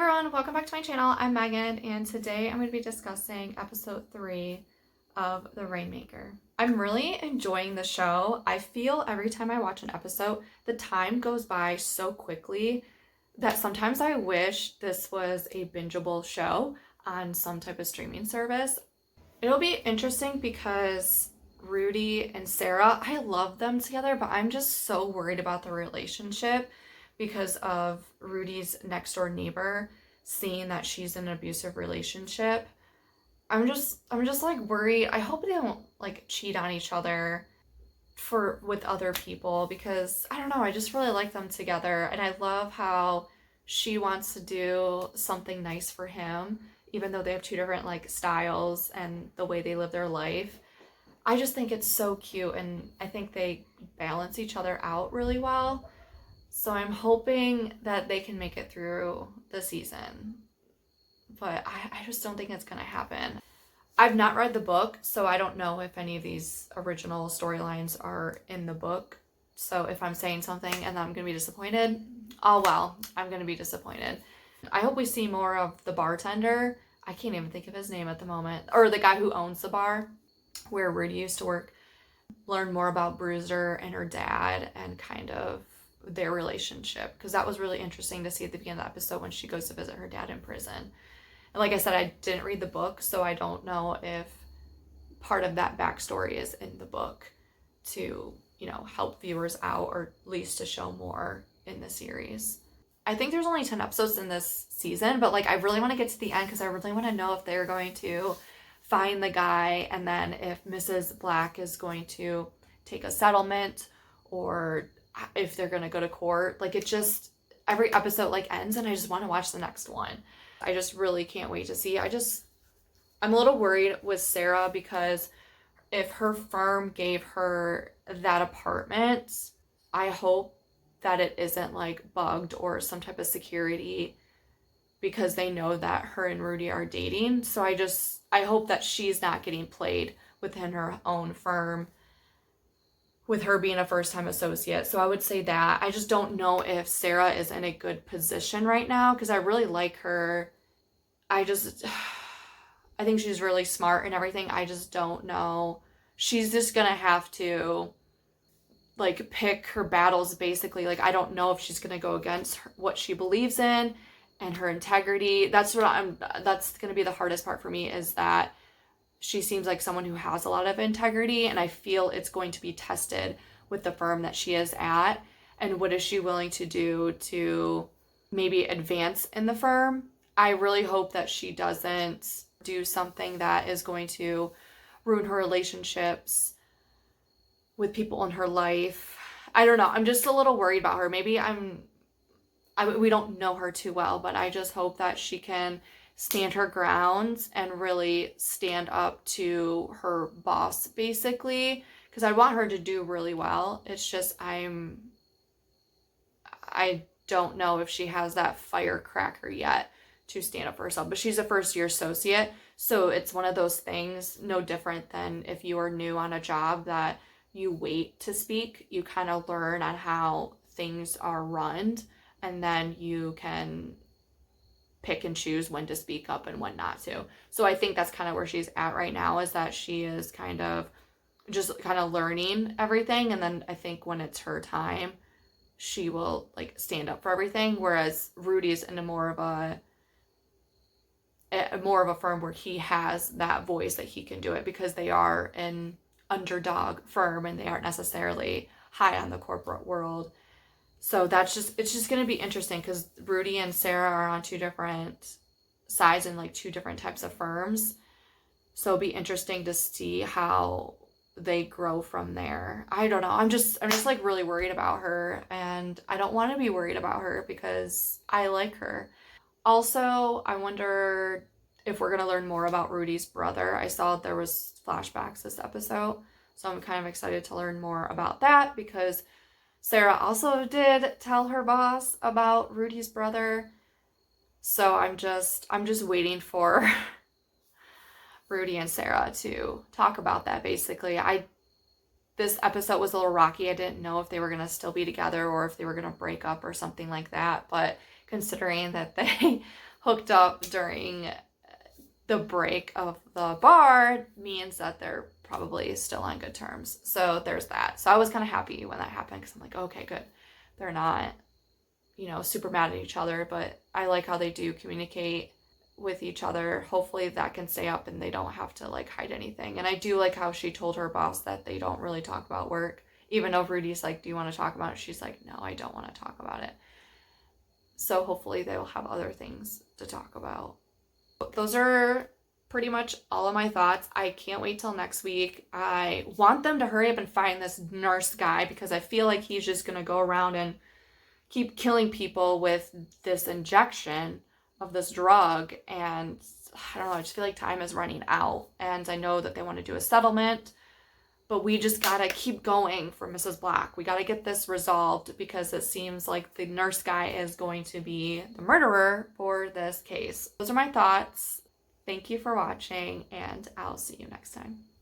everyone, welcome back to my channel. I'm Megan, and today I'm going to be discussing episode 3 of The Rainmaker. I'm really enjoying the show. I feel every time I watch an episode, the time goes by so quickly that sometimes I wish this was a bingeable show on some type of streaming service. It'll be interesting because Rudy and Sarah, I love them together, but I'm just so worried about the relationship because of Rudy's next door neighbor seeing that she's in an abusive relationship. I'm just like worried. I hope they don't like cheat on each other with other people, because I don't know, I just really like them together, and I love how she wants to do something nice for him even though they have two different like styles and the way they live their life. I just think it's so cute, and I think they balance each other out really well. So I'm hoping that they can make it through the season. But I just don't think it's going to happen. I've not read the book, so I don't know if any of these original storylines are in the book. So if I'm saying something and I'm going to be disappointed, oh well, I'm going to be disappointed. I hope we see more of the bartender. I can't even think of his name at the moment. Or the guy who owns the bar where Rudy used to work. Learn more about Bruiser and her dad and kind of their relationship, because that was really interesting to see at the beginning of the episode when she goes to visit her dad in prison. And like I said, I didn't read the book, so I don't know if part of that backstory is in the book to, help viewers out, or at least to show more in the series. I think there's only 10 episodes in this season, but I really want to get to the end because I really want to know if they're going to find the guy, and then if Mrs. Black is going to take a settlement, or if they're going to go to court. Every episode ends, and I just want to watch the next one. I just really can't wait to see. I'm a little worried with Sarah, because if her firm gave her that apartment, I hope that it isn't bugged or some type of security, because they know that her and Rudy are dating. So I hope that she's not getting played within her own firm, with her being a first-time associate. So I would say that. I just don't know if Sarah is in a good position right now, because I really like her. I think she's really smart and everything. I just don't know. She's just gonna have to pick her battles, basically. I don't know if she's gonna go against what she believes in and her integrity. That's gonna be the hardest part for me, is that she seems like someone who has a lot of integrity, and I feel it's going to be tested with the firm that she is at. And what is she willing to do to maybe advance in the firm? I really hope that she doesn't do something that is going to ruin her relationships with people in her life. I don't know. I'm just a little worried about her. Maybe we don't know her too well, but I just hope that she can stand her ground and really stand up to her boss, basically, because I want her to do really well. It's just I don't know if she has that firecracker yet to stand up for herself. But she's a first-year associate, so it's one of those things, no different than if you are new on a job that you wait to speak. You kind of learn on how things are run, and then you can pick and choose when to speak up and when not to. So I think that's kind of where she's at right now, is that she is kind of learning everything, and then I think when it's her time, she will stand up for everything. Whereas Rudy's in a more of a firm where he has that voice, that he can do it, because they are an underdog firm and they aren't necessarily high on the corporate world. So it's just going to be interesting, because Rudy and Sarah are on two different sides and two different types of firms. So it'll be interesting to see how they grow from there. I don't know. I'm just really worried about her, and I don't want to be worried about her because I like her. Also, I wonder if we're going to learn more about Rudy's brother. I saw there was flashbacks this episode, so I'm kind of excited to learn more about that, because Sarah also did tell her boss about Rudy's brother. So I'm just waiting for Rudy and Sarah to talk about that, basically. This episode was a little rocky. I didn't know if they were going to still be together or if they were going to break up or something like that. But considering that they hooked up during the break of the bar means that they're probably still on good terms. So there's that. So I was kind of happy when that happened because I'm like, okay, good. They're not, super mad at each other, but I like how they do communicate with each other. Hopefully that can stay up and they don't have to like hide anything. And I do like how she told her boss that they don't really talk about work. Even though Rudy's like, do you want to talk about it? She's like, no, I don't want to talk about it. So hopefully they will have other things to talk about. Those are pretty much all of my thoughts. I can't wait till next week. I want them to hurry up and find this nurse guy because I feel like he's just going to go around and keep killing people with this injection of this drug. And I don't know, I just feel like time is running out. And I know that they want to do a settlement, but we just gotta keep going for Mrs. Black. We gotta get this resolved because it seems like the nurse guy is going to be the murderer for this case. Those are my thoughts. Thank you for watching, and I'll see you next time.